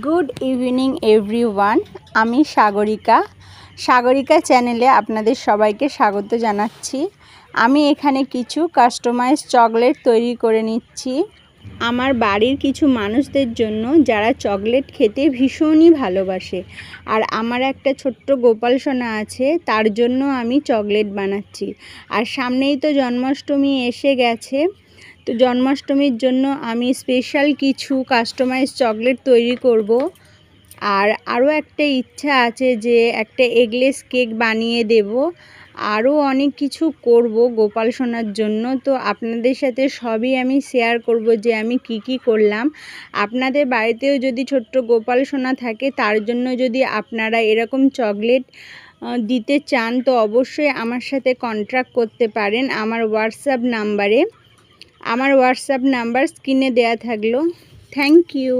Good evening everyone. আমি সাগরিকা চ্যানেলে আপনাদের সবাইকে স্বাগত জানাচ্ছি। আমি এখানে কিছু কাস্টমাইজ চকলেট তৈরি করে নিচ্ছি আমার বাড়ির কিছু মানুষদের জন্য যারা চকলেট খেতে ভীষণই ভালোবাসে। আর আমার একটা ছোট্ট গোপাল সোনা আছে, তার জন্য আমি চকলেট বানাচ্ছি। আর সামনেই তো জন্মাষ্টমী এসে গেছে, তো জন্মাষ্টমীর জন্য আমি স্পেশাল কিছু কাস্টমাইজ চকলেট তৈরি করব। আর আরও একটা ইচ্ছা আছে যে একটা এগলেস কেক বানিয়ে দেব। আরও অনেক কিছু করব গোপাল সোনার জন্য। তো আপনাদের সাথে সবই আমি শেয়ার করব যে আমি কি করলাম। আপনাদের বাড়িতেও যদি ছোট্ট গোপাল সোনা থাকে, তার জন্য যদি আপনারা এরকম চকলেট দিতে চান, তো অবশ্যই আমার সাথে কন্ট্যাক্ট করতে পারেন আমার হোয়াটসঅ্যাপ নাম্বারে। আমার হোয়াটসঅ্যাপ নাম্বার স্ক্রিনে দেওয়া থাকলো। Thank you.